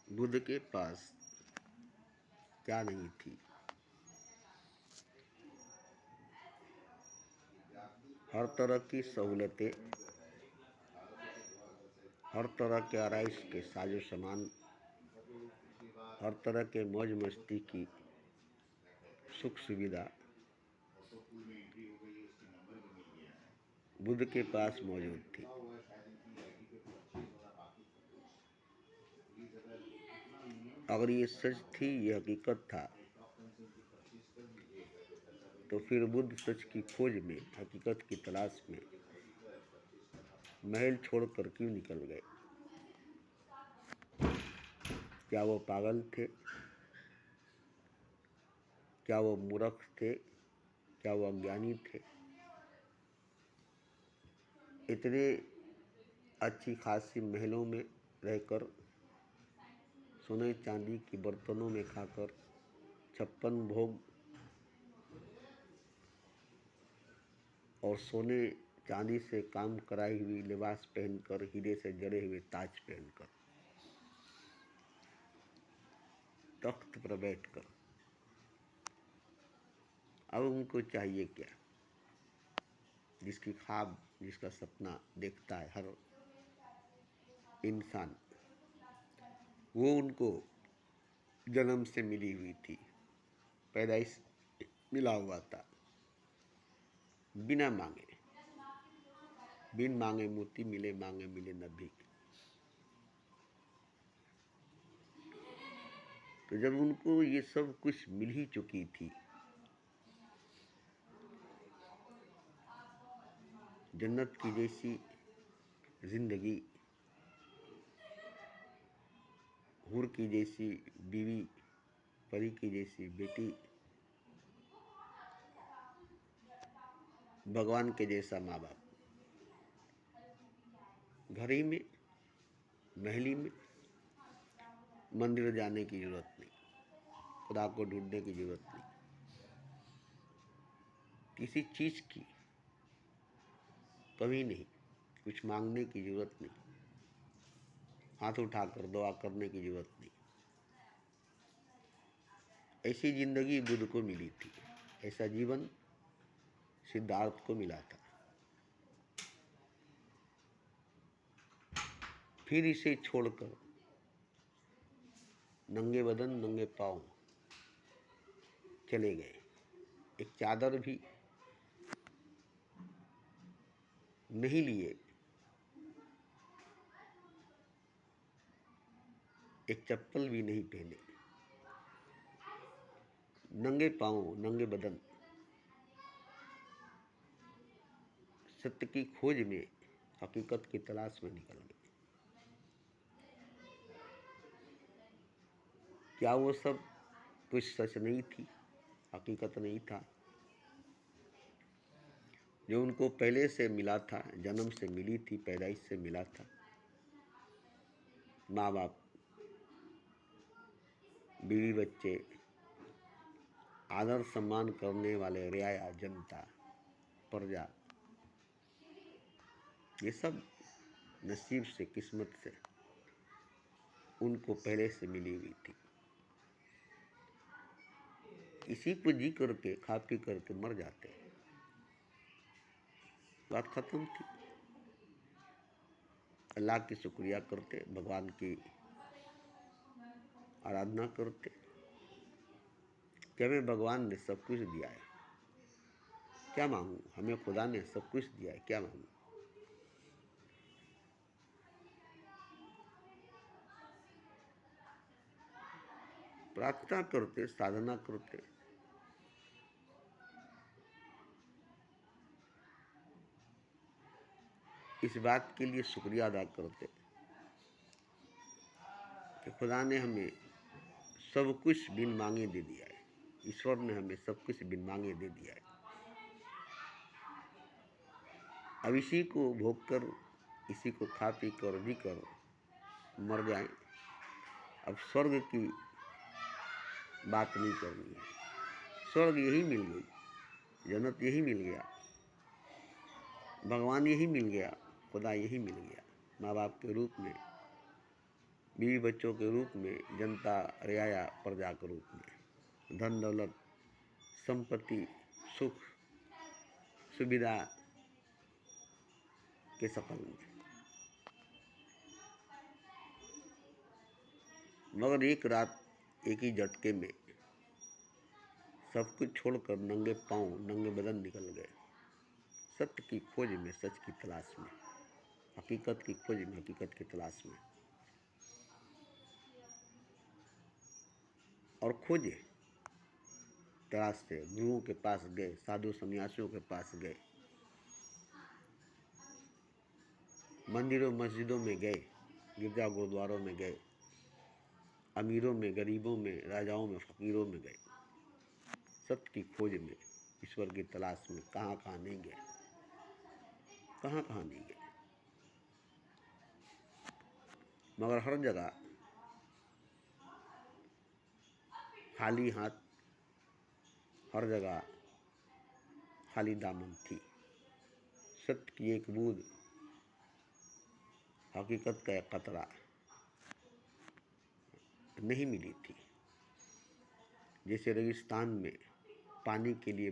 बुद्ध के पास क्या नहीं थी? हर तरह की सहूलतें, हर तरह के आराइश के साजो सामान, हर तरह के मौज मस्ती की सुख सुविधा बुद्ध के पास मौजूद थी। अगर ये सच थी, ये हकीकत था, तो फिर बुद्ध सच की खोज में, हकीकत की तलाश में महल छोड़कर क्यों निकल गए? क्या वो पागल थे? क्या वो मूर्ख थे? क्या वो अज्ञानी थे? इतने अच्छी खासी महलों में रहकर, सोने चांदी की बर्तनों में खाकर, 56 भोग और सोने चांदी से काम कराई हुई लिबास पहनकर, हीरे से जड़े हुए ताज पहनकर, तख्त पर बैठकर, अब उनको चाहिए क्या? जिसकी ख्वाब, जिसका सपना देखता है हर इंसान, वो उनको जन्म से मिली हुई थी, पैदाइश मिला हुआ था, बिना मांगे। बिन मांगे मोती मिले, मांगे मिले न भीख। तो जब उनको ये सब कुछ मिल ही चुकी थी, जन्नत की जैसी जिंदगी, हूर की जैसी बीवी, परी की जैसी बेटी, भगवान के जैसा माँ बाप, घर ही में, महली में, मंदिर जाने की जरूरत नहीं, खुदा को ढूंढने की जरूरत नहीं, किसी चीज की कमी नहीं, कुछ मांगने की जरूरत नहीं, हाथ उठाकर दुआ करने की जरूरत नहीं। ऐसी जिंदगी बुद्ध को मिली थी, ऐसा जीवन सिद्धार्थ को मिला था। फिर इसे छोड़कर नंगे बदन नंगे पांव चले गए, एक चादर भी नहीं लिए, एक चप्पल भी नहीं पहने, नंगे पांव नंगे बदन सत्य की खोज में, हकीकत की तलाश में निकल गए। क्या वो सब कुछ सच नहीं थी, हकीकत नहीं था? जो उनको पहले से मिला था, जन्म से मिली थी, पैदाइश से मिला था, माँ बाप, बीवी बच्चे, आदर सम्मान करने वाले रियाया, जनता, प्रजा, ये सब नसीब से, किस्मत से उनको पहले से मिली हुई थी। इसी को जी करके, खा पी करके मर जाते, बात खत्म थी। अल्लाह की शुक्रिया करते, भगवान की आराधना करते कि हमें भगवान ने सब कुछ दिया है, क्या मांगू? हमें खुदा ने सब कुछ दिया है, क्या मांगू? प्रार्थना करते, साधना करते, इस बात के लिए शुक्रिया अदा करते कि खुदा ने हमें सब कुछ बिन मांगे दे दिया है, ईश्वर ने हमें सब कुछ बिन मांगे दे दिया है। अब इसी को भोग कर, इसी को खा पी कर, जी कर मर जाएं। अब स्वर्ग की बात नहीं करनी है, स्वर्ग यही मिल गई, जन्नत यही मिल गया, भगवान यही मिल गया, खुदा यही मिल गया, माँ बाप के रूप में बीवी बच्चों के रूप में, जनता रियाया प्रजा के रूप में, धन दौलत संपत्ति सुख सुविधा के शकल में। मगर एक रात एक ही झटके में सब कुछ छोड़कर नंगे पांव नंगे बदन निकल गए, सत्य की खोज में, सच की तलाश में, हकीकत की खोज में, हकीकत की तलाश में। और खोजे, तलाश से गुरुओं के पास गए, साधु सन्यासियों के पास गए, मंदिरों मस्जिदों में गए, गिरजा गुरुद्वारों में गए, अमीरों में, गरीबों में, राजाओं में, फकीरों में गए, सत्य की खोज में, ईश्वर की तलाश में। कहाँ कहाँ नहीं गए, कहाँ कहाँ नहीं गए। मगर हर जगह खाली हाथ, हर जगह खाली दामन थी। सत्य की एक बूंद, हकीकत का एक कतरा नहीं मिली थी। जैसे रेगिस्तान में पानी के लिए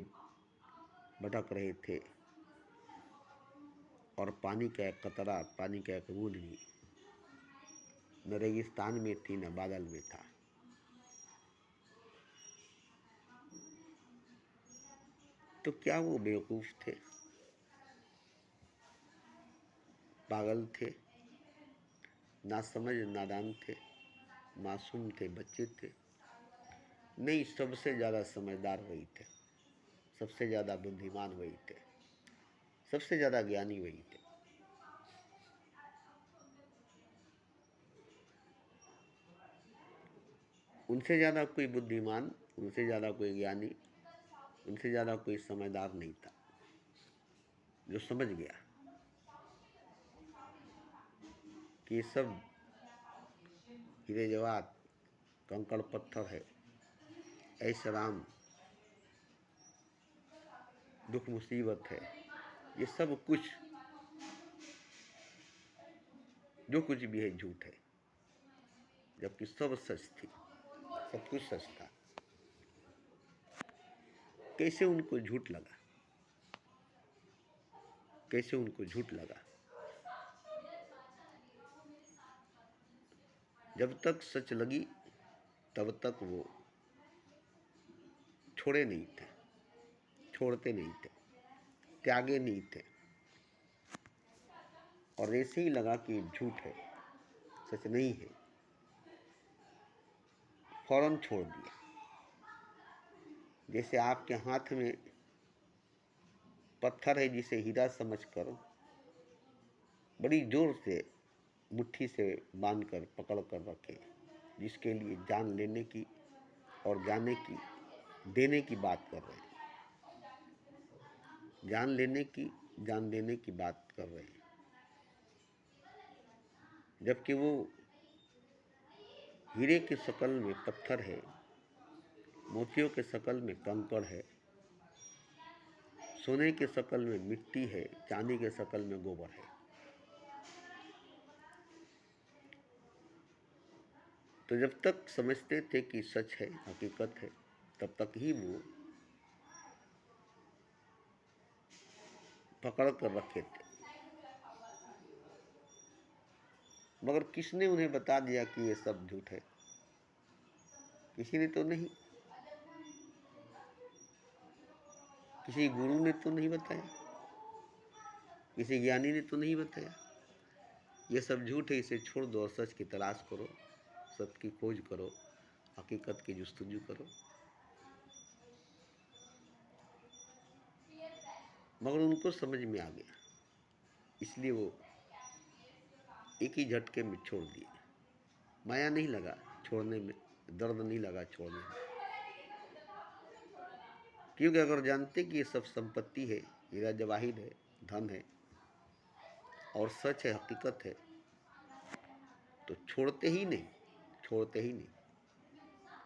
भटक रहे थे और पानी का एक कतरा, पानी का एक बूंद भी न रेगिस्तान में थी न बादल में था। तो क्या वो बेवकूफ थे, पागल थे, नासमझ नादान थे, मासूम थे, बच्चे थे? नहीं, सबसे ज़्यादा समझदार वही थे, सबसे ज़्यादा बुद्धिमान वही थे, सबसे ज़्यादा ज्ञानी वही थे। उनसे ज़्यादा कोई बुद्धिमान, उनसे ज़्यादा कोई ज्ञानी, उनसे ज़्यादा कोई समझदार नहीं था जो समझ गया कि ये सब हीरे जवाहर कंकड़ पत्थर है, ऐश आराम दुख मुसीबत है, ये सब कुछ जो कुछ भी है झूठ है, जबकि सब सच थी, सब कुछ सच था। कैसे उनको झूठ लगा, कैसे उनको झूठ लगा? जब तक सच लगी तब तक वो छोड़े नहीं थे, छोड़ते नहीं थे, त्यागे नहीं थे। और ऐसे ही लगा कि झूठ है, सच नहीं है, फौरन छोड़ दिया। जैसे आपके हाथ में पत्थर है जिसे हीरा समझकर बड़ी जोर से मुट्ठी से बांधकर पकड़ कर रखे, जिसके लिए जान लेने की और जाने की, देने की बात कर रहे हैं, जान लेने की, जान देने की बात कर रहे हैं, जबकि वो हीरे की शक्ल में पत्थर है, मोतियों के शक्ल में कंकड़ है, सोने के शक्ल में मिट्टी है, चांदी के शक्ल में गोबर है। तो जब तक समझते थे कि सच है, हकीकत है, तब तक ही वो पकड़ कर रखे थे। मगर किसने उन्हें बता दिया कि ये सब झूठ है? किसी ने तो नहीं, किसी गुरु ने तो नहीं बताया, किसी ज्ञानी ने तो नहीं बताया। ये सब झूठ है, इसे छोड़ दो और सच की तलाश करो, सत्य की खोज करो, हकीकत की जुस्तजू करो। मगर उनको समझ में आ गया, इसलिए वो एक ही झटके में छोड़ दिए। माया नहीं लगा छोड़ने में, दर्द नहीं लगा छोड़ने में, क्योंकि अगर जानते कि ये सब संपत्ति है, हीरा जवाहिर है, धन है और सच है, हकीकत है, तो छोड़ते ही नहीं, छोड़ते ही नहीं,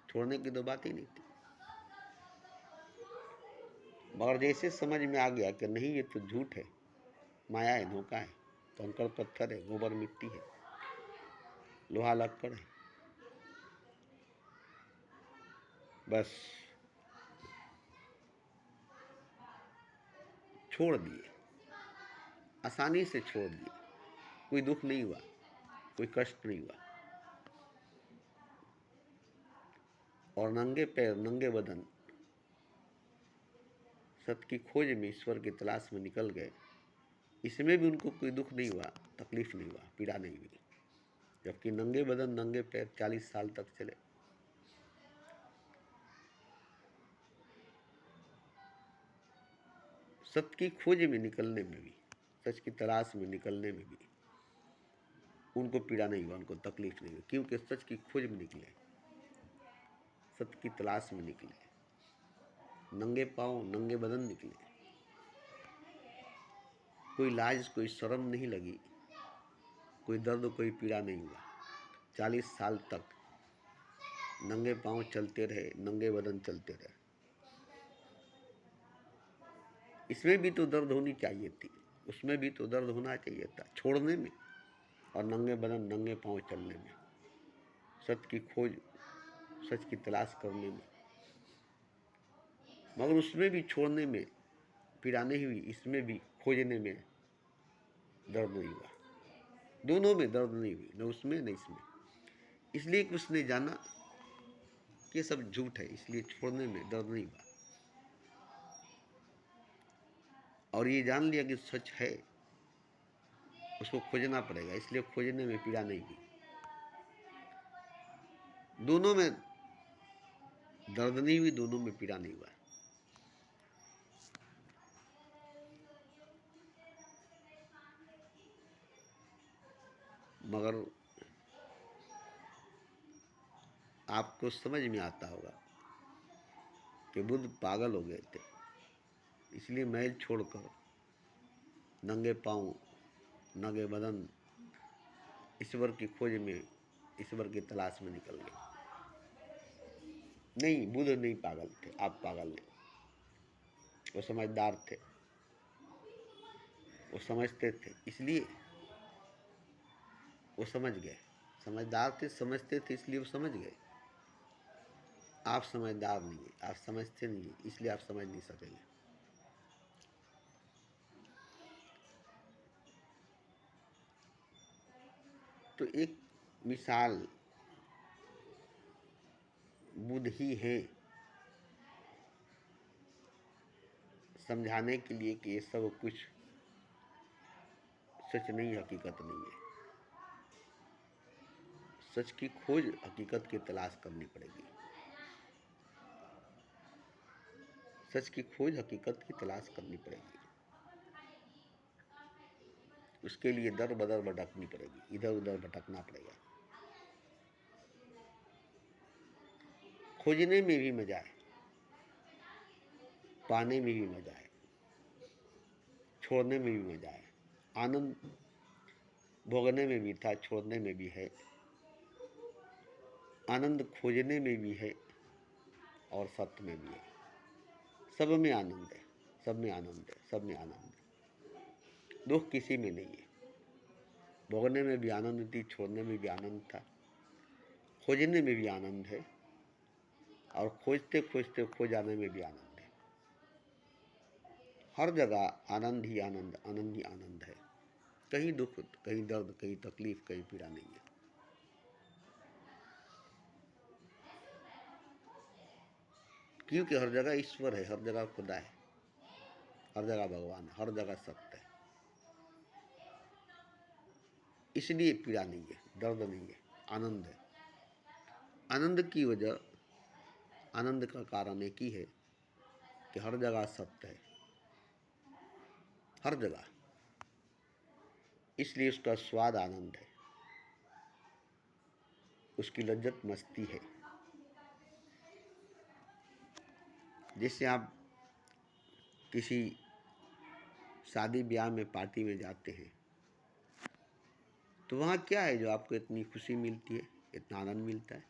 छोड़ने की तो बात ही नहीं थी। मगर जैसे समझ में आ गया कि नहीं, ये तो झूठ है, माया है, धोखा है, कंकड़ पत्थर है, गोबर मिट्टी है, लोहा लक्कड़ है, बस छोड़ दिए, आसानी से छोड़ दिए, कोई दुख नहीं हुआ, कोई कष्ट नहीं हुआ। और नंगे पैर नंगे बदन सत्य की खोज में ईश्वर की तलाश में निकल गए। इसमें भी उनको कोई दुख नहीं हुआ, तकलीफ नहीं हुआ, पीड़ा नहीं हुई, जबकि नंगे बदन नंगे पैर 40 साल तक चले। सत्य की खोज में निकलने में भी, सच की तलाश में निकलने में भी उनको पीड़ा नहीं हुआ, उनको तकलीफ नहीं हुई, क्योंकि सच की खोज में निकले, सत्य की तलाश में निकले, नंगे पांव नंगे बदन निकले, कोई लाज कोई शर्म नहीं लगी, कोई दर्द कोई पीड़ा नहीं हुआ। 40 साल तक नंगे पांव चलते रहे, नंगे बदन चलते रहे। इसमें भी तो दर्द होनी चाहिए थी, उसमें भी तो दर्द होना चाहिए था, छोड़ने में और नंगे बदन नंगे पांव चलने में, सत्य की खोज, सच की तलाश करने में। मगर उसमें भी छोड़ने में पीड़ा नहीं हुई, इसमें भी खोजने में दर्द नहीं हुआ। दोनों में दर्द नहीं हुई, न उसमें न इसमें। इसलिए कि उसने जाना कि सब झूठ है, इसलिए छोड़ने में दर्द नहीं हुआ। और ये जान लिया कि सच है, उसको खोजना पड़ेगा, इसलिए खोजने में पीड़ा नहीं हुई। दोनों में दर्द नहीं हुई, दोनों में पीड़ा नहीं हुआ। मगर आपको समझ में आता होगा कि बुद्ध पागल हो गए थे, इसलिए मैल छोड़कर नंगे पांव नंगे बदन ईश्वर की खोज में, ईश्वर की तलाश में निकल गए। नहीं, बुद्ध नहीं पागल थे, आप पागल नहीं। वो समझदार थे, वो समझते थे, इसलिए वो समझ गए। समझदार थे, समझते थे, इसलिए वो समझ गए। आप समझदार नहीं है, आप समझते नहीं है, इसलिए आप समझ नहीं सकेंगे। तो एक मिसाल बुद्ध ही है समझाने के लिए कि ये सब कुछ सच नहीं, हकीकत नहीं है। सच की खोज, हकीकत की तलाश करनी पड़ेगी। सच की खोज, हकीकत की तलाश करनी पड़ेगी। उसके लिए दर बदर भटकनी पड़ेगी, इधर उधर भटकना पड़ेगा। खोजने में भी मजा है, पाने में भी मजा है, छोड़ने में भी मजा है। आनंद भोगने में भी था, छोड़ने में भी है। आनंद खोजने में भी है और सत्य में भी है। सब में आनंद है, सब में आनंद है, सब में आनंद है। दुख किसी में नहीं है। भोगने में भी आनंद थी, छोड़ने में भी आनंद था, खोजने में भी आनंद है और खोजते खोजते खो जाने में भी आनंद है। हर जगह आनंद ही आनंद, आनंद ही आनंद है। कहीं दुख, कहीं दर्द, कहीं तकलीफ, कहीं पीड़ा नहीं है। क्योंकि हर जगह ईश्वर है, हर जगह खुदा है, हर जगह भगवान है, हर जगह सत्य है। इसलिए पीड़ा नहीं है, दर्द नहीं है, आनंद है। आनंद की वजह, आनंद का कारण एक ही है कि हर जगह सत्य है, हर जगह। इसलिए उसका स्वाद आनंद है, उसकी लज्जत मस्ती है। जैसे आप किसी शादी ब्याह में, पार्टी में जाते हैं, तो वहाँ क्या है जो आपको इतनी खुशी मिलती है, इतना आनंद मिलता है?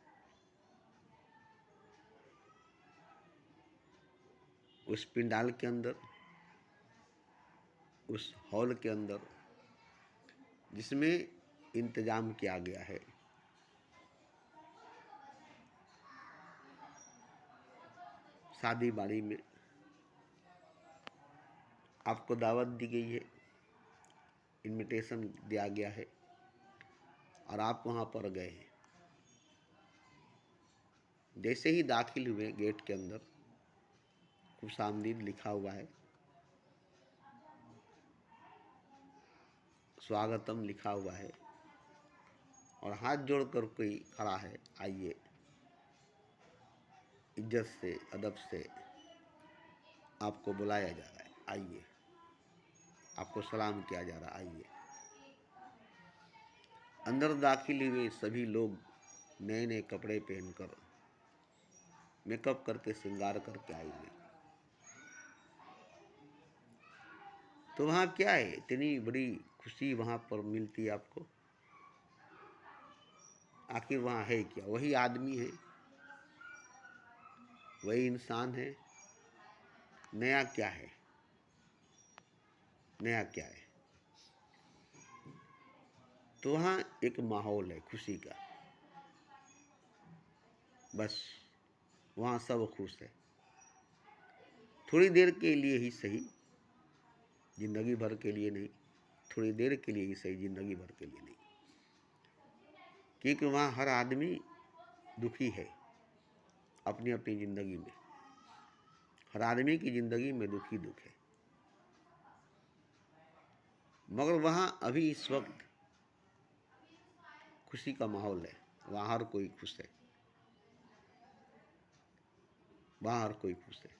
उस पिंडाल के अंदर, उस हॉल के अंदर जिसमें इंतजाम किया गया है, शादी बाड़ी में आपको दावत दी गई है, इनविटेशन दिया गया है और आप वहाँ पर गए हैं। जैसे ही दाखिल हुए गेट के अंदर खुशामदीद लिखा हुआ है, स्वागतम लिखा हुआ है और हाथ जोड़कर कोई खड़ा है, आइए, इज्जत से अदब से आपको बुलाया जा रहा है, आइए, आपको सलाम किया जा रहा है, आइए। अंदर दाखिल हुए सभी लोग नए नए कपड़े पहनकर, मेकअप करके, श्रृंगार करके आए हुए। तो वहाँ क्या है, इतनी बड़ी खुशी वहाँ पर मिलती है आपको? आखिर वहाँ है क्या? वही आदमी है, वही इंसान है। नया क्या है? नया क्या है? तो वहाँ एक माहौल है खुशी का, बस वहाँ सब खुश है। थोड़ी देर के लिए ही सही, जिंदगी भर के लिए नहीं, थोड़ी देर के लिए ही सही, जिंदगी भर के लिए नहीं, क्योंकि वहाँ हर आदमी दुखी है अपनी अपनी जिंदगी में। हर आदमी की जिंदगी में दुख ही दुख है, मगर वहाँ अभी इस वक्त खुशी का माहौल है। वहाँ हर कोई खुश है, वहाँ हर कोई खुश है।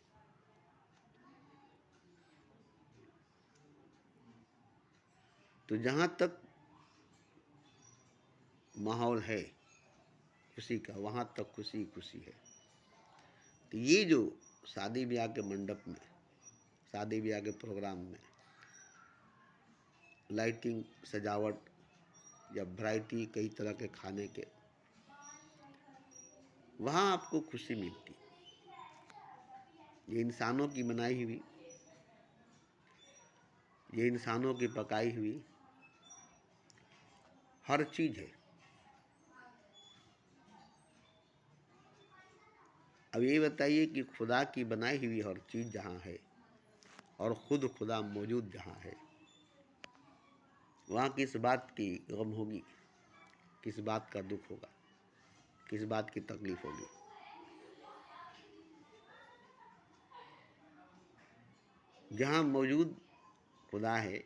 तो जहाँ तक माहौल है खुशी का, वहाँ तक खुशी खुशी है। तो ये जो शादी ब्याह के मंडप में, शादी ब्याह के प्रोग्राम में लाइटिंग, सजावट या वैरायटी कई तरह के खाने के, वहाँ आपको खुशी मिलती। ये इंसानों की बनाई हुई, ये इंसानों की पकाई हुई हर चीज़ है। अब ये बताइए कि खुदा की बनाई हुई हर चीज़ जहाँ है और खुद खुदा मौजूद जहाँ है, वहाँ किस बात की गम होगी, किस बात का दुख होगा, किस बात की तकलीफ होगी? जहाँ मौजूद खुदा है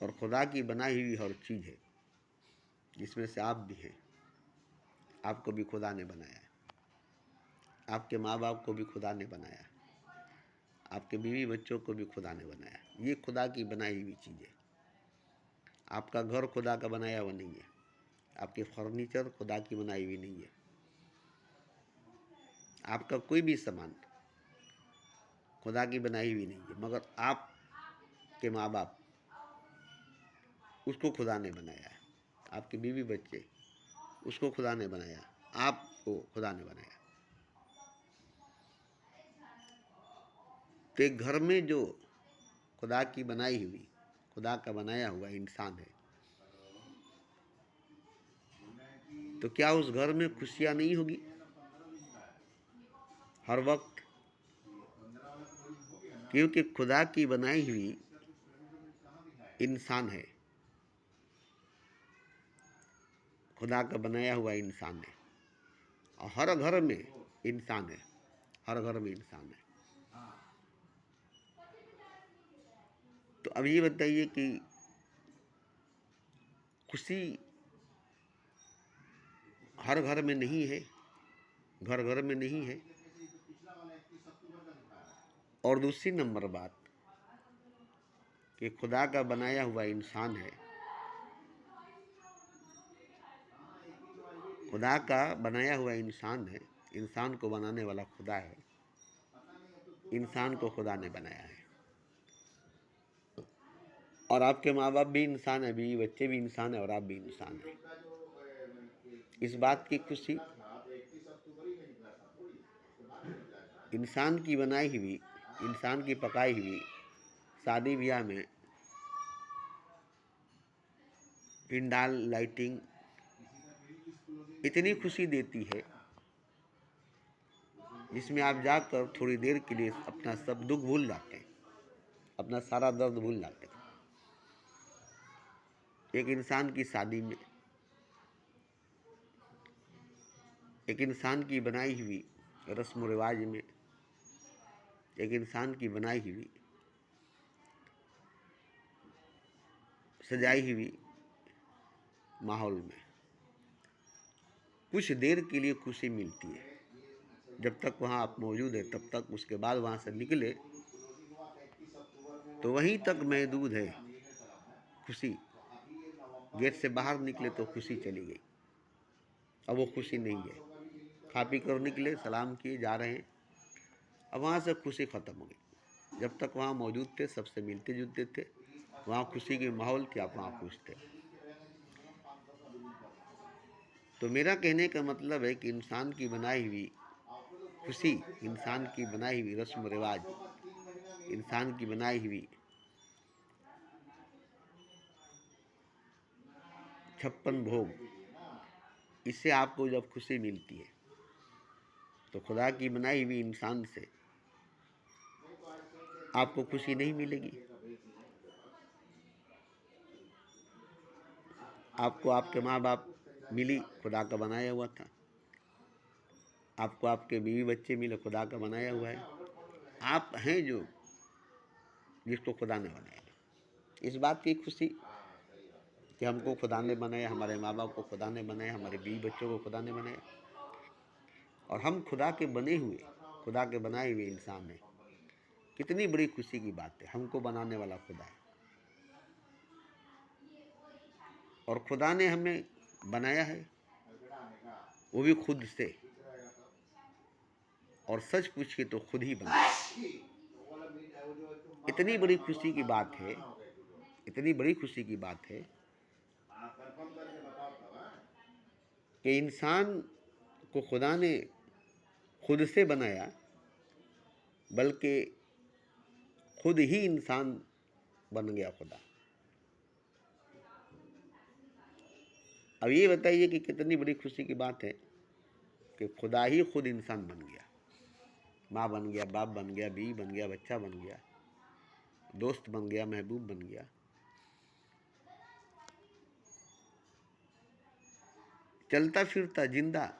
और खुदा की बनाई हुई हर चीज़ है, जिसमें से आप भी हैं, आपको भी खुदा ने बनाया है, आपके माँ बाप को भी खुदा ने बनाया, आपके बीवी बच्चों को भी खुदा ने बनाया। ये खुदा की बनाई हुई चीज़ है। आपका घर खुदा का बनाया हुआ नहीं है, आपके फर्नीचर खुदा की बनाई हुई नहीं है, आपका कोई भी सामान खुदा की बनाई हुई नहीं है, मगर आपके माँ बाप, उसको खुदा ने बनाया है। आपके बीवी बच्चे, उसको खुदा ने बनाया, आपको खुदा ने बनाया। तो एक घर में जो खुदा की बनाई हुई, खुदा का बनाया हुआ इंसान है, तो क्या उस घर में खुशियाँ नहीं होगी हर वक्त? क्योंकि खुदा की बनाई हुई इंसान है, खुदा का बनाया हुआ इंसान है, और हर घर में इंसान है, हर घर में इंसान है। तो अब ये बताइए कि खुशी हर घर में नहीं है, घर घर में नहीं है। और दूसरी नंबर बात कि खुदा का बनाया हुआ इंसान है, खुदा का बनाया हुआ इंसान है, इंसान को बनाने वाला खुदा है, इंसान को खुदा ने बनाया है। और आपके माँ बाप भी इंसान है, बीवी बच्चे भी इंसान है, और आप भी इंसान हैं। इस बात की खुशी इंसान की बनाई हुई, इंसान की पकाई हुई शादी ब्याह में पिंडाल, लाइटिंग इतनी खुशी देती है जिसमें आप जाकर थोड़ी देर के लिए अपना सब दुख भूल जाते हैं, अपना सारा दर्द भूल जाते हैं। एक इंसान की शादी में, एक इंसान की बनाई हुई रस्म रिवाज में, एक इंसान की बनाई हुई सजाई हुई माहौल में कुछ देर के लिए खुशी मिलती है। जब तक वहाँ आप मौजूद है तब तक, उसके बाद वहाँ से निकले तो वहीं तक महदूद है खुशी। गेट से बाहर निकले तो खुशी चली गई, अब वो खुशी नहीं है। खा पी कर निकले, सलाम किए, जा रहे हैं, अब वहाँ से खुशी ख़त्म हो गई। जब तक वहाँ मौजूद थे, सबसे मिलते जुलते थे, वहाँ खुशी की माहौल थी, आप वहाँ खुश थे। तो मेरा कहने का मतलब है कि इंसान की बनाई हुई खुशी, इंसान की बनाई हुई रस्म रिवाज, इंसान की बनाई हुई 56 भोग, इससे आपको जब खुशी मिलती है तो खुदा की बनाई हुई इंसान से आपको खुशी नहीं मिलेगी। आपको आपके माँ बाप मिली, खुदा का बनाया हुआ था। आपको आपके बीवी बच्चे मिले, खुदा का बनाया हुआ है। आप हैं जो जिसको खुदा ने बनाया। इस बात की खुशी कि हमको खुदा ने बनाया, हमारे माँ बाप को खुदा ने बनाया, हमारे बीवी बच्चों को खुदा ने बनाया, और हम खुदा के बने हुए, खुदा के बनाए हुए इंसान हैं। कितनी बड़ी खुशी की बात है। हमको बनाने वाला खुदा है, और खुदा ने हमें बनाया है, वो भी खुद से, और सच पूछिए तो खुद ही बनाया। इतनी बड़ी खुशी की बात है, इतनी बड़ी खुशी की बात है कि इंसान को खुदा ने खुद से बनाया, बल्कि खुद ही इंसान बन गया खुदा। अब ये बताइए कि कितनी बड़ी खुशी की बात है कि खुदा ही खुद इंसान बन गया। माँ बन गया, बाप बन गया, बीवी बन गया, बच्चा बन गया, दोस्त बन गया, महबूब बन गया। चलता फिरता जिंदा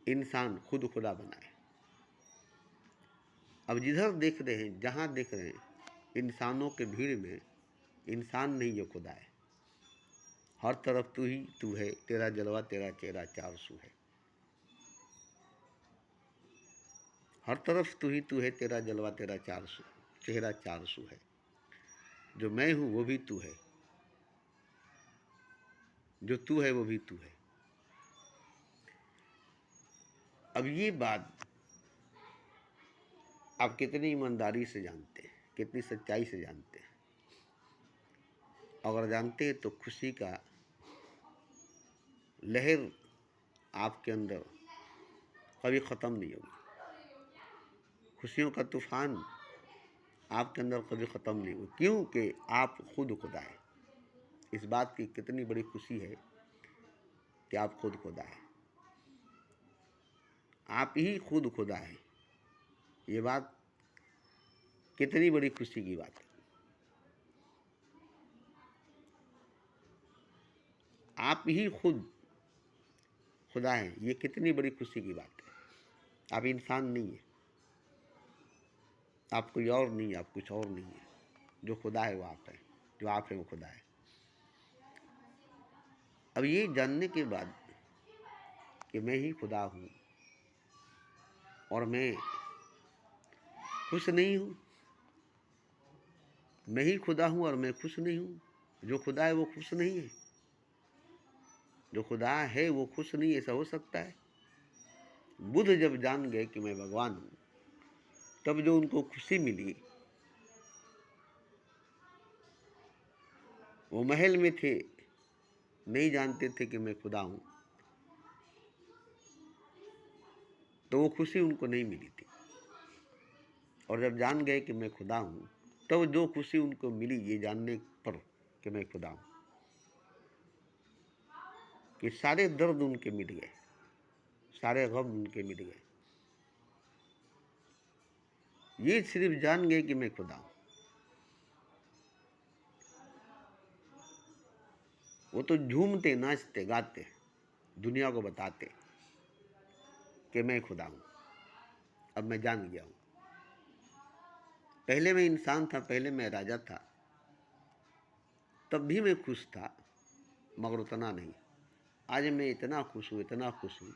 इंसान खुद खुदा बना है। अब जिधर देख रहे हैं, जहाँ देख रहे हैं, इंसानों के भीड़ में इंसान नहीं जो खुदा है। हर तरफ तू ही तू है, तेरा जलवा तेरा चेहरा 400 है। हर तरफ तू ही तू है, तेरा जलवा तेरा 400 चेहरा 400 है। जो मैं हूँ वो भी तू है, जो तू है वो भी तू है। अब ये बात आप कितनी ईमानदारी से जानते हैं, कितनी सच्चाई से जानते हैं। अगर जानते हैं तो खुशी का लहर आपके अंदर कभी ख़त्म नहीं होगी। खुशियों का तूफान आपके अंदर कभी ख़त्म नहीं होगा, क्योंकि आप खुद खुदा है। इस बात की कितनी बड़ी खुशी है कि आप खुद खुदा है, आप ही खुद खुदा है। ये बात कितनी बड़ी खुशी की बात है। आप ही खुद खुदा है, ये कितनी बड़ी खुशी की बात है। आप इंसान नहीं है, आप कोई और नहीं है, आप कुछ और नहीं है। जो खुदा है वो आप है, जो आप है वो खुदा है। अब ये जानने के बाद कि मैं ही खुदा हूँ और मैं खुश नहीं हूँ, मैं ही खुदा हूँ और मैं खुश नहीं हूँ। जो खुदा है वो खुश नहीं है, जो खुदा है वो खुश नहीं है। ऐसा हो सकता है? बुद्ध जब जान गए कि मैं भगवान हूँ, तब जो उनको खुशी मिली, वो महल में थे, नहीं जानते थे कि मैं खुदा हूँ, तो वो खुशी उनको नहीं मिली थी। और जब जान गए कि मैं खुदा हूँ, तब जो खुशी उनको मिली ये जानने पर कि मैं खुदा हूँ, कि सारे दर्द उनके मिट गए, सारे गम उनके मिट गए। ये सिर्फ जान गए कि मैं खुदा हूं। वो तो झूमते नाचते गाते दुनिया को बताते कि मैं खुदा हूं, अब मैं जान गया हूं। पहले मैं इंसान था, पहले मैं राजा था, तब भी मैं खुश था, मगर उतना नहीं। आज मैं इतना खुश हूं, इतना खुश हूं,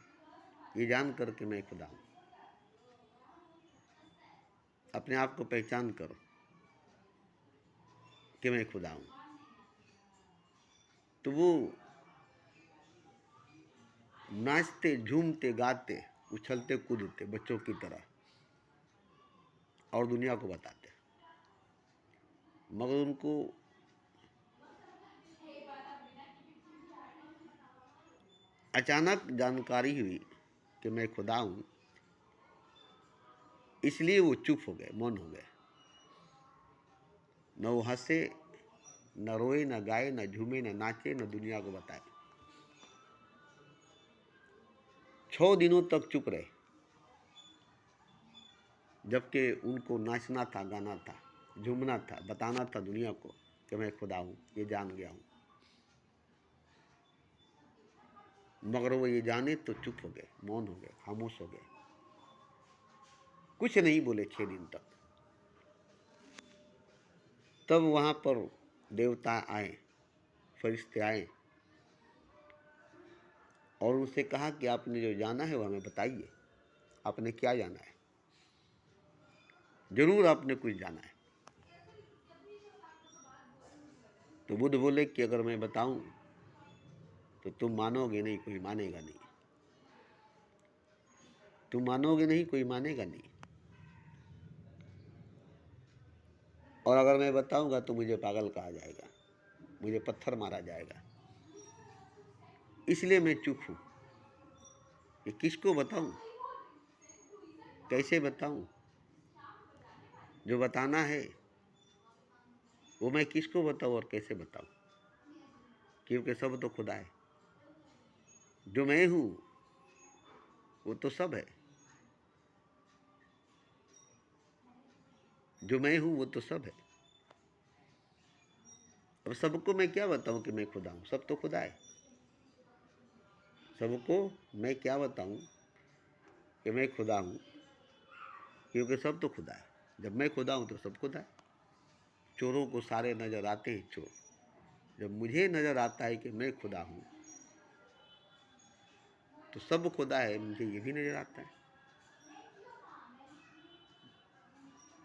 ये जान कर के मैं खुदा हूं। अपने आप को पहचान करो कि मैं खुदा हूं। तो वो नाचते झूमते गाते उछलते कूदते बच्चों की तरह और दुनिया को बताते, मगर उनको अचानक जानकारी हुई कि मैं खुदा हूं, इसलिए वो चुप हो गए, मौन हो गए। न वो हंसे, न रोए, न गाए, न झूमे, न नाचे, न दुनिया को बताए। 6 दिनों तक चुप रहे, जबकि उनको नाचना था, गाना था, झूमना था, बताना था दुनिया को कि मैं खुदा हूं, ये जान गया हूं। मगर वो ये जाने तो चुप हो गए, मौन हो गए, खामोश हो गए, कुछ नहीं बोले 6 दिन तक। तब वहां पर देवता आए, फरिश्ते आए और उनसे कहा कि आपने जो जाना है वो हमें बताइए, आपने क्या जाना है? जरूर आपने कुछ जाना है। तो बुद्ध बोले कि अगर मैं बताऊं तो तुम मानोगे नहीं, कोई मानेगा नहीं। तुम मानोगे नहीं, कोई मानेगा नहीं। और अगर मैं बताऊंगा तो मुझे पागल कहा जाएगा, मुझे पत्थर मारा जाएगा। इसलिए मैं चुप हूं कि किसको बताऊं, कैसे बताऊं। जो बताना है वो मैं किसको बताऊं और कैसे बताऊं, क्योंकि सब तो खुदा है। जो मैं हूं वो तो सब है, जो मैं हूं वो तो सब है। अब सबको मैं क्या बताऊं कि मैं खुदा हूं, सब तो खुदा है। सबको मैं क्या बताऊं कि मैं खुदा हूं, क्योंकि सब तो खुदा है। जब मैं खुदा हूं तो सब खुदा है। चोरों को सारे नजर आते हैं चोर, जब मुझे नजर आता है कि मैं खुदा हूं तो सब खुदा है, मुझे ये भी नजर आता है।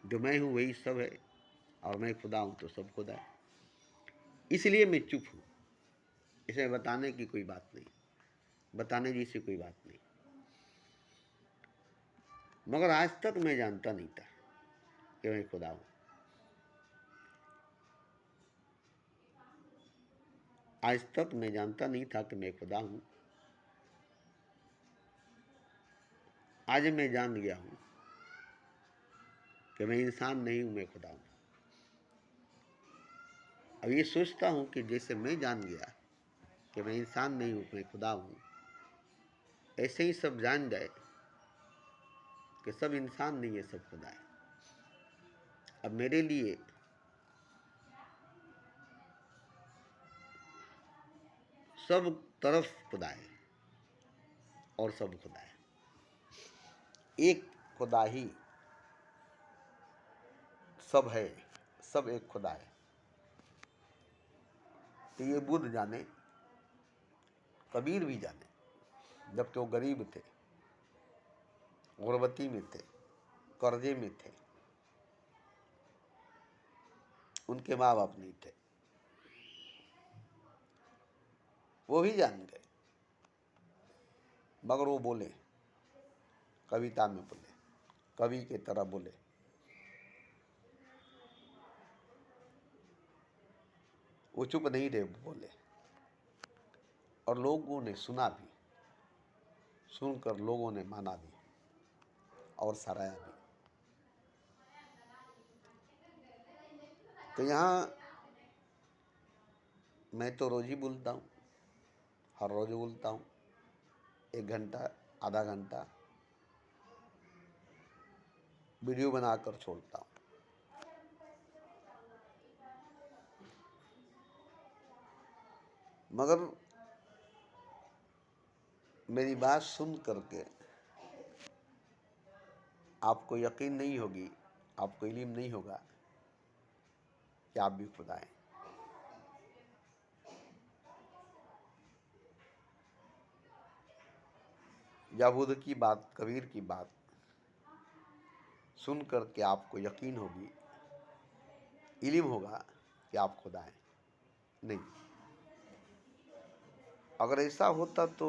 जो मैं हूं वही सब है और मैं खुदा हूं तो सब खुदा है। इसलिए मैं चुप हूं। इसे बताने की कोई बात नहीं, बताने जैसी कोई बात नहीं। मगर आज तक मैं जानता नहीं था कि मैं खुदा हूं। आज तक मैं जानता नहीं था कि मैं खुदा हूं। आज मैं जान गया हूं कि मैं इंसान नहीं हूं, मैं खुदा हूं। अब ये सोचता हूं कि जैसे मैं जान गया कि मैं इंसान नहीं हूं, मैं खुदा हूं, ऐसे ही सब जान जाए कि सब इंसान नहीं है, सब खुदा है। अब मेरे लिए सब तरफ खुदा है और सब खुदा है। एक खुदा ही सब है, सब एक खुदा है। तो ये बुद्ध जाने, कबीर भी जाने। जब तो गरीब थे, गुरबती में थे, कर्जे में थे, उनके माँ बाप नहीं थे, वो भी जान गए। मगर वो बोले, कविता में बोले, कवि के तरह बोले। वो चुप नहीं रहे, बोले। और लोगों ने सुना भी, सुनकर लोगों ने माना भी और सराहा भी। तो यहाँ मैं तो रोज ही बोलता हूँ, हर रोज बोलता हूँ, 1 घंटा आधा घंटा वीडियो बनाकर छोड़ता हूँ। मगर मेरी बात सुन करके आपको यकीन नहीं होगी, आपको इल्म नहीं होगा कि आप भी खुदा हैं। या बुद्ध की बात, कबीर की बात सुन करके आपको यकीन होगी, इल्म होगा कि आप खुदा हैं। नहीं, अगर ऐसा होता तो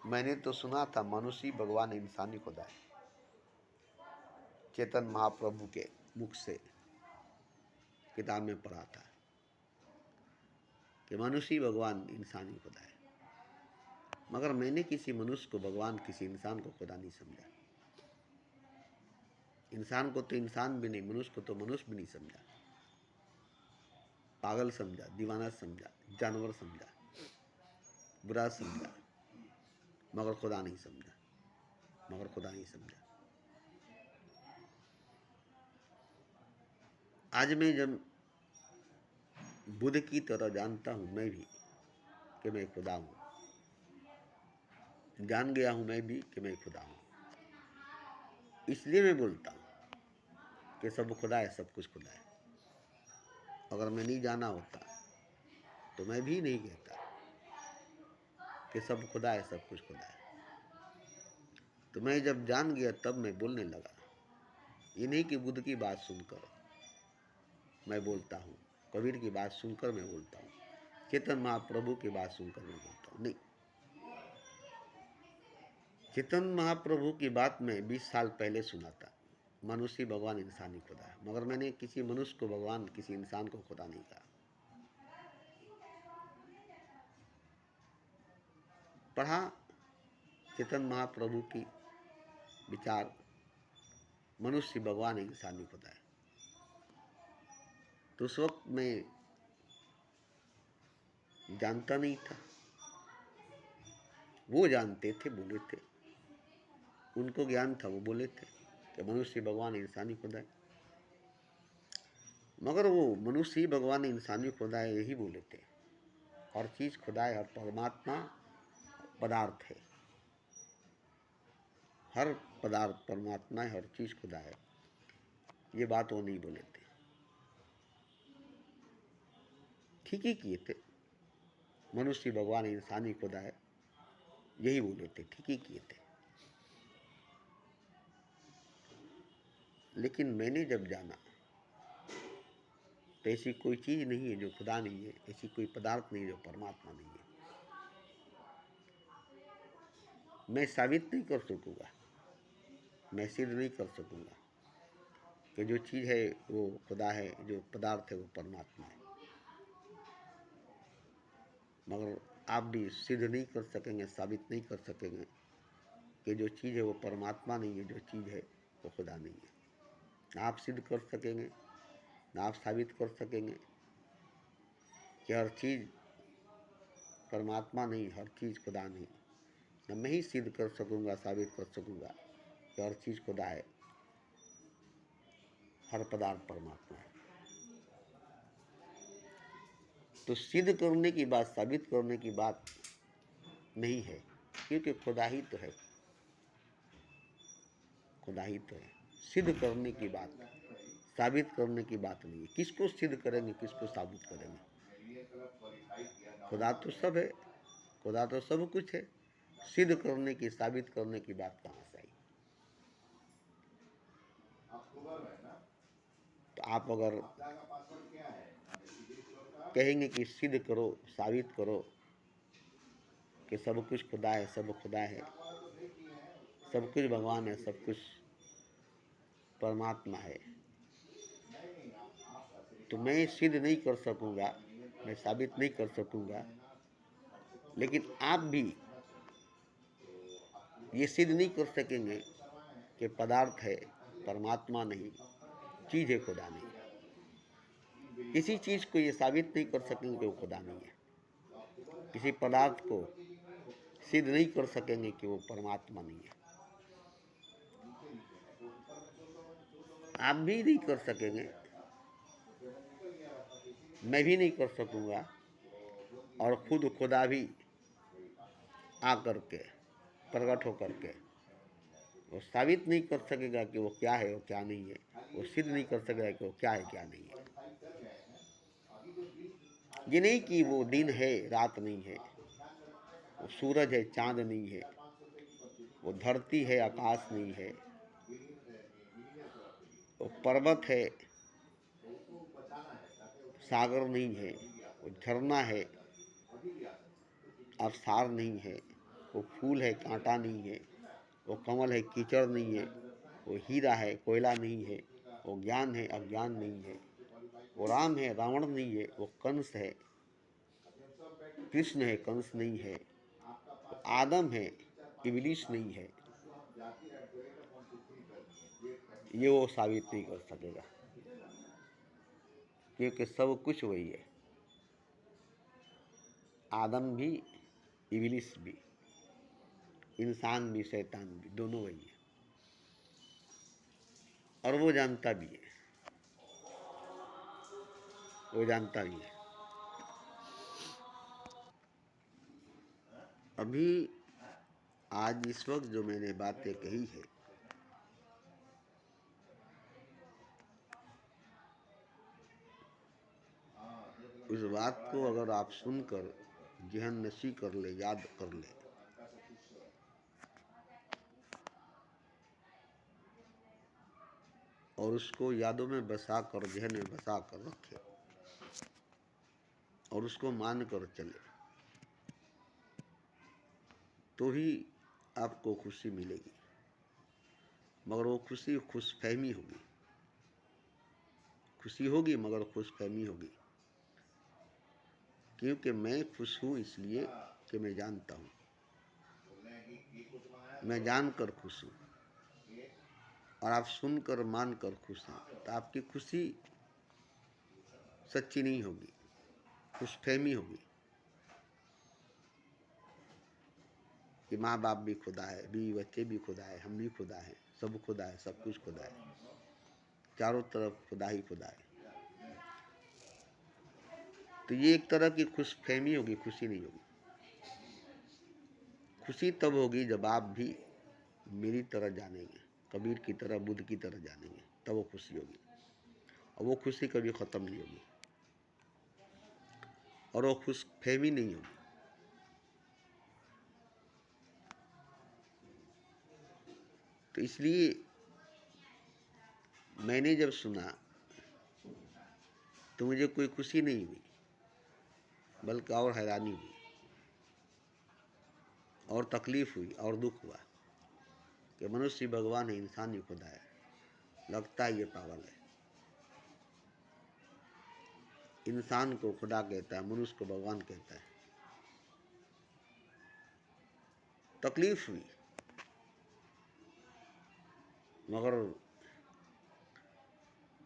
मैंने तो सुना था मनुष्य भगवान इंसानी खुदा है। चेतन महाप्रभु के मुख से किताब में पढ़ा था कि मनुष्य भगवान इंसानी खुदा है। मगर मैंने किसी मनुष्य को भगवान, किसी इंसान को खुदा नहीं समझा। इंसान को तो इंसान भी नहीं, मनुष्य को तो मनुष्य भी नहीं समझा। पागल समझा, दीवाना समझा, जानवर समझा, बुरा समझा, मगर खुदा नहीं समझा, मगर खुदा नहीं समझा। आज मैं जब बुद्ध की तरह जानता हूं मैं भी कि मैं खुदा हूं, जान गया हूं मैं भी कि मैं खुदा हूं, इसलिए मैं बोलता हूं कि सब खुदा है, सब कुछ खुदा है। अगर मैं नहीं जाना होता तो मैं भी नहीं कहता कि सब खुदा है, सब कुछ खुदा है। तो मैं जब जान गया तब मैं बोलने लगा। ये नहीं कि बुद्ध की बात सुनकर मैं बोलता हूँ, कबीर की बात सुनकर मैं बोलता हूँ, चेतन महाप्रभु की बात सुनकर मैं बोलता हूँ। नहीं, चेतन महाप्रभु की बात मैं 20 साल पहले सुना था, मनुष्य भगवान इंसानी खुदा है। मगर मैंने किसी मनुष्य को भगवान, किसी इंसान को खुदा नहीं कहा। पढ़ा चेतन महाप्रभु की विचार, मनुष्य भगवान इंसानी खुदा है। तो उस वक्त मैं जानता नहीं था, वो जानते थे, बोले थे, उनको ज्ञान था, वो बोले थे कि मनुष्य भगवान इंसानी खुदा है। मगर वो मनुष्य ही भगवान इंसानी खुदा है यही बोले थे। हर चीज खुदा है, हर परमात्मा पदार्थ है, हर पदार्थ परमात्मा है, हर चीज खुदा है, ये बात वो नहीं बोले थे। ठीक ही किए थे, मनुष्य भगवान इंसानी खुदा है यही बोले थे, ठीक ही किए थे। लेकिन मैंने जब जाना तो ऐसी कोई चीज नहीं है जो खुदा नहीं है, ऐसी कोई पदार्थ नहीं जो परमात्मा नहीं है। मैं साबित नहीं कर सकूंगा, मैं सिद्ध नहीं कर सकूंगा कि जो चीज़ है वो खुदा है, जो पदार्थ है वो परमात्मा है। मगर आप भी सिद्ध नहीं कर सकेंगे, साबित नहीं कर सकेंगे कि जो चीज़ है वो परमात्मा नहीं है, जो चीज़ है वो खुदा नहीं है। ना आप सिद्ध कर सकेंगे, ना आप साबित कर सकेंगे कि हर चीज़ परमात्मा नहीं, हर चीज़ खुदा नहीं। न मैं ही सिद्ध कर सकूंगा, साबित कर सकूंगा कि हर चीज़ खुदा है, हर पदार्थ परमात्मा है। तो सिद्ध करने की बात, साबित करने की बात नहीं है, क्योंकि खुदा ही तो है, खुदा ही तो है। सिद्ध करने की बात, साबित करने की बात नहीं है। किसको सिद्ध करेंगे, किसको साबित करेंगे? खुदा तो सब है, खुदा तो सब कुछ है। सिद्ध करने की, साबित करने की बात कहाँ से आई? तो आप अगर कहेंगे कि सिद्ध करो, साबित करो कि सब कुछ खुदा है, सब खुदा है, सब कुछ भगवान है, सब कुछ परमात्मा है, तो मैं सिद्ध नहीं कर सकूंगा, मैं साबित नहीं कर सकूंगा। लेकिन आप भी ये सिद्ध नहीं कर सकेंगे कि पदार्थ है, परमात्मा नहीं, चीज़ है, खुदा नहीं। किसी चीज़ को ये साबित नहीं कर सकेंगे कि वो खुदा नहीं है। किसी पदार्थ को सिद्ध नहीं कर सकेंगे कि वो परमात्मा नहीं है। आप भी नहीं कर सकेंगे, मैं भी नहीं कर सकूंगा, और खुद खुदा भी आकर के, प्रकट होकर के वो साबित नहीं कर सकेगा कि वो क्या है, वो क्या नहीं है। वो सिद्ध नहीं कर सकेगा कि वो क्या है, क्या नहीं है। ये नहीं कि वो दिन है रात नहीं है, वो सूरज है चांद नहीं है, वो धरती है आकाश नहीं है, वो पर्वत है सागर नहीं है, वो झरना है अवसार नहीं है, वो फूल है कांटा नहीं है, वो कमल है कीचड़ नहीं है, वो हीरा है कोयला नहीं है, वो ज्ञान है अज्ञान नहीं है, वो राम है रावण नहीं है, वो कंस है कृष्ण है कंस नहीं है, वो आदम है इबलीस नहीं है। ये वो साबित नहीं कर सकेगा, क्योंकि सब कुछ वही है। आदम भी, इबलीस भी, इंसान भी, शैतान भी, दोनों वही है, और वो जानता भी है, वो जानता भी है। अभी आज इस वक्त जो मैंने बातें कही है, उस बात को अगर आप सुनकर जहन नशी कर ले, याद कर ले, और उसको यादों में बसा कर, जहन में बसा कर रखे, और उसको मान कर चले, तो ही आपको खुशी मिलेगी। मगर वो खुशी खुशफहमी होगी, खुशी होगी मगर खुशफहमी होगी। क्योंकि मैं खुश हूँ इसलिए कि मैं जानता हूँ, मैं जानकर खुश हूँ, और आप सुनकर मानकर खुश हैं, तो आपकी खुशी सच्ची नहीं होगी, खुशफहमी होगी कि माँ बाप भी खुदा है, बीवी बच्चे भी खुदा है, हम भी खुदा हैं, सब खुदा है, सब कुछ खुदा है, चारों तरफ खुदा ही खुदा है। तो ये एक तरह की खुशफहमी होगी, खुशी नहीं होगी। खुशी तब होगी जब आप भी मेरी तरह जानेंगे, कबीर की तरह, बुद्ध की तरह जानेंगे, तब वो खुशी होगी। और वो खुशी कभी ख़त्म नहीं होगी, और वो खुशफहमी नहीं होगी। तो इसलिए मैंने जब सुना तो मुझे कोई खुशी नहीं हुई, बल्कि और हैरानी हुई, और तकलीफ हुई, और दुख हुआ कि मनुष्य भगवान है, इंसान ही खुदा है। लगता है ये पागल है, इंसान को खुदा कहता है, मनुष्य को भगवान कहता है। तकलीफ हुई, मगर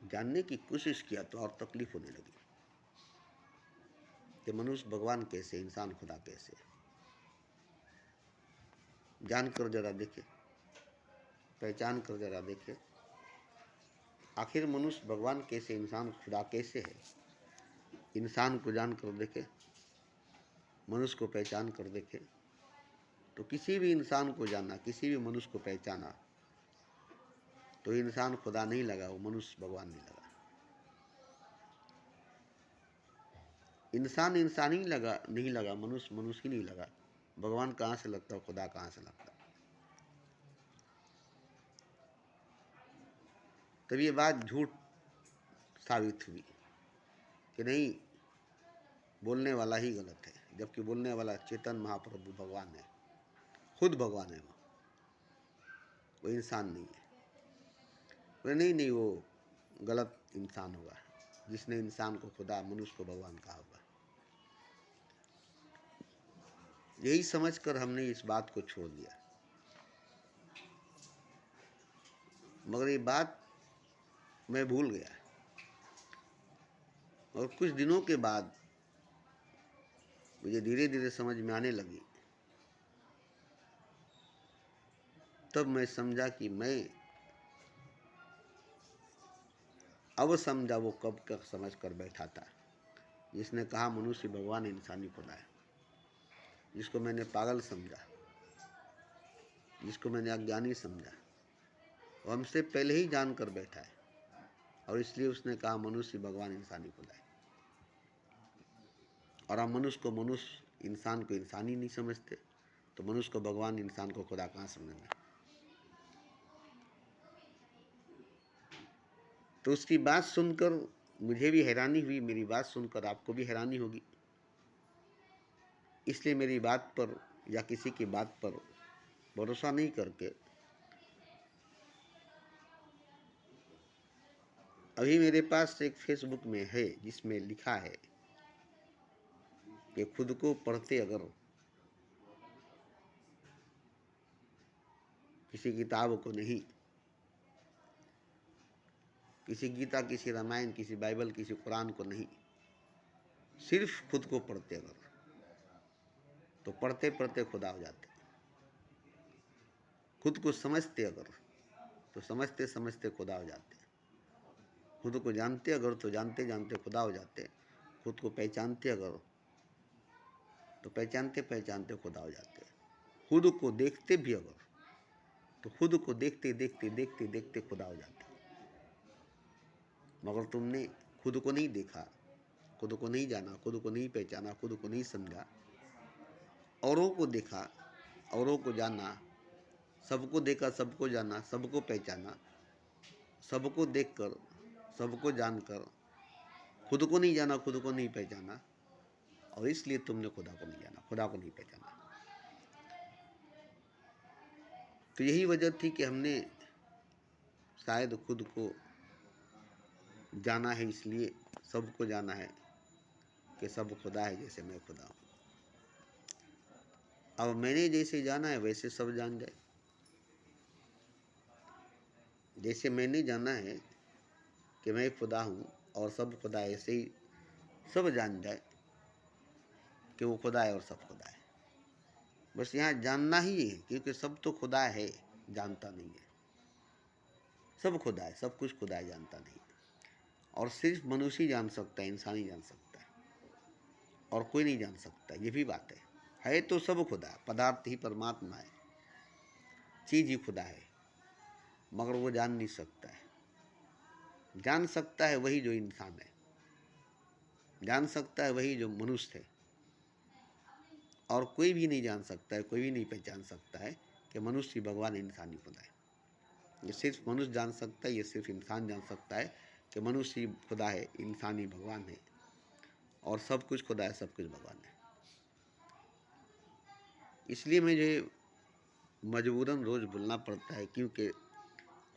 जानने की कोशिश किया तो और तकलीफ होने लगी कि मनुष्य भगवान कैसे, इंसान खुदा कैसे। जानकर जरा देखे, पहचान कर जरा देखे, आखिर मनुष्य भगवान कैसे, इंसान खुदा कैसे है। इंसान को जान कर देखे, मनुष्य को पहचान कर देखे, तो किसी भी इंसान को जाना, किसी भी मनुष्य को पहचाना, तो इंसान खुदा नहीं लगा, वो मनुष्य भगवान नहीं लगा। इंसान इंसान ही लगा, नहीं लगा, मनुष्य मनुष्य ही नहीं लगा। भगवान कहाँ से लगता, खुदा कहाँ से लगता। तब ये बात झूठ साबित हुई कि नहीं, बोलने वाला ही गलत है, जबकि बोलने वाला चेतन महाप्रभु भगवान है, खुद भगवान है, वो इंसान नहीं है। बोले नहीं नहीं, वो गलत इंसान होगा जिसने इंसान को खुदा, मनुष्य को भगवान कहा होगा। यही समझकर हमने इस बात को छोड़ दिया। मगर ये बात मैं भूल गया, और कुछ दिनों के बाद मुझे धीरे धीरे समझ में आने लगी तब मैं समझा कि मैं अब समझा वो कब का समझ कर बैठा था, जिसने कहा मनुष्य भगवान इंसानी खुदा है, जिसको मैंने पागल समझा, जिसको मैंने अज्ञानी समझा, वो हमसे पहले ही जान कर बैठा है, और इसलिए उसने कहा मनुष्य भगवान इंसानी खुदा है। और हम मनुष्य इंसान को इंसानी नहीं समझते, तो मनुष्य को भगवान, इंसान को खुदा कहाँ समझेंगे। तो उसकी बात सुनकर मुझे भी हैरानी हुई, मेरी बात सुनकर आपको भी हैरानी होगी। इसलिए मेरी बात पर या किसी की बात पर भरोसा नहीं करके अभी मेरे पास एक फेसबुक में है जिसमें लिखा है कि खुद को पढ़ते अगर किसी किताब को नहीं, किसी गीता, किसी रामायण, किसी बाइबल, किसी कुरान को नहीं, सिर्फ खुद को पढ़ते अगर, तो पढ़ते पढ़ते खुदा हो जाते। खुद को समझते अगर, तो समझते समझते खुदा हो जाते। खुद को जानते अगर, तो जानते जानते खुदा हो जाते। खुद को पहचानते अगर, तो पहचानते पहचानते खुदा हो जाते। खुद को देखते भी अगर, तो खुद को देखते देखते देखते देखते खुदा हो जाते। मगर तुमने खुद को नहीं देखा, खुद को नहीं जाना, खुद को नहीं पहचाना, खुद को नहीं समझा, औरों को देखा, औरों को जाना, सबको देखा, सबको जाना, सबको पहचाना, सबको देखकर, सबको जानकर, खुद को नहीं जाना, खुद को नहीं पहचाना, और इसलिए तुमने खुदा को नहीं जाना, खुदा को नहीं पहचाना। तो यही वजह थी कि हमने शायद खुद को जाना है, इसलिए सबको जाना है कि सब खुदा है जैसे मैं खुदा हूँ। अब मैंने जैसे जाना है वैसे सब जान जाए। जैसे मैंने जाना है कि मैं खुदा हूँ और सब खुदा है, ऐसे ही सब जान जाए कि वो खुदा है और सब खुदा है। बस यहाँ जानना ही है, क्योंकि सब तो खुदा है, जानता नहीं है। सब खुदा है, सब कुछ खुदा है, जानता नहीं है। और सिर्फ मनुष्य ही जान सकता है, इंसान ही जान सकता है, और कोई नहीं जान सकता। ये भी बात है तो सब खुदा है, पदार्थ ही परमात्मा है, चीज़ ही खुदा है, मगर वो जान नहीं सकता है। जान सकता है वही जो इंसान है, जान सकता है वही जो मनुष्य है, और कोई भी नहीं जान सकता है, कोई भी नहीं पहचान सकता है कि मनुष्य भगवान इंसानी खुदा है। ये सिर्फ मनुष्य जान सकता है, ये सिर्फ इंसान जान सकता है कि मनुष्य खुदा है, इंसानी भगवान है, और सब कुछ खुदा है, सब कुछ भगवान है। इसलिए मुझे मजबूरन रोज़ बोलना पड़ता है, क्योंकि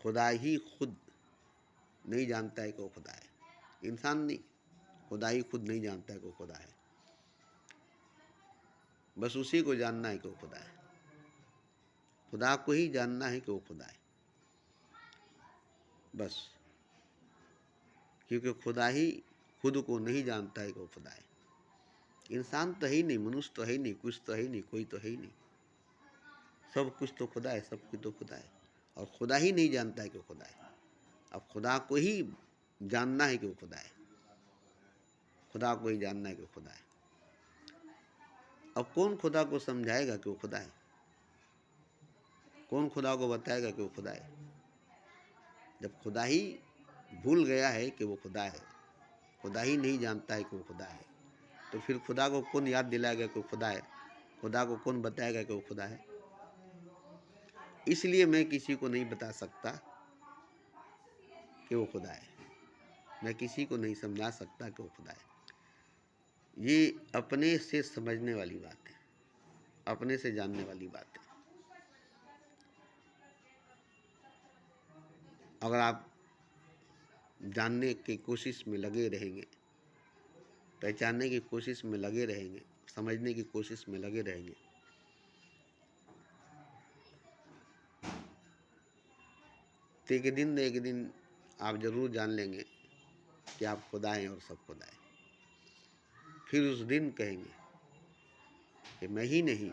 खुदा ही खुद नहीं जानता है कि वो खुदा है। इंसान नहीं, खुदा ही खुद नहीं जानता है कि वो खुदा है। बस उसी को जानना है कि वो खुदा है। खुदा को ही जानना है कि वो खुदा है, बस। क्योंकि खुदा ही खुद को नहीं जानता है कि वो खुदा है। इंसान तो है ही नहीं, मनुष्य तो है ही नहीं, कुछ तो है ही नहीं, कोई तो है ही नहीं। सब कुछ तो खुदा है, सब कुछ तो खुदा है, और खुदा ही नहीं जानता है कि वो खुदा है। अब खुदा को ही जानना है कि वो खुदा है, खुदा को ही जानना है कि वो खुदा है। अब कौन खुदा को समझाएगा कि वो खुदा है? कौन खुदा को बताएगा कि वो खुदा है? जब खुदा ही भूल गया है कि वो खुदा है, खुदा ही नहीं जानता है कि वो खुदा है, तो फिर खुदा को कौन याद दिलाएगा कि वो खुदा है? खुदा को कौन बताएगा कि वो खुदा है? इसलिए मैं किसी को नहीं बता सकता कि वो खुदा है, मैं किसी को नहीं समझा सकता कि वो खुदा है। ये अपने से समझने वाली बात है, अपने से जानने वाली बात है। अगर आप जानने की कोशिश में लगे रहेंगे, पहचानने की कोशिश में लगे रहेंगे, समझने की कोशिश में लगे रहेंगे, तो एक दिन न एक दिन आप जरूर जान लेंगे कि आप खुदा हैं और सब खुदा है। फिर उस दिन कहेंगे कि मैं ही नहीं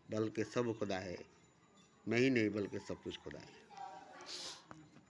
बल्कि सब खुदा है, मैं ही नहीं बल्कि सब कुछ खुदा है।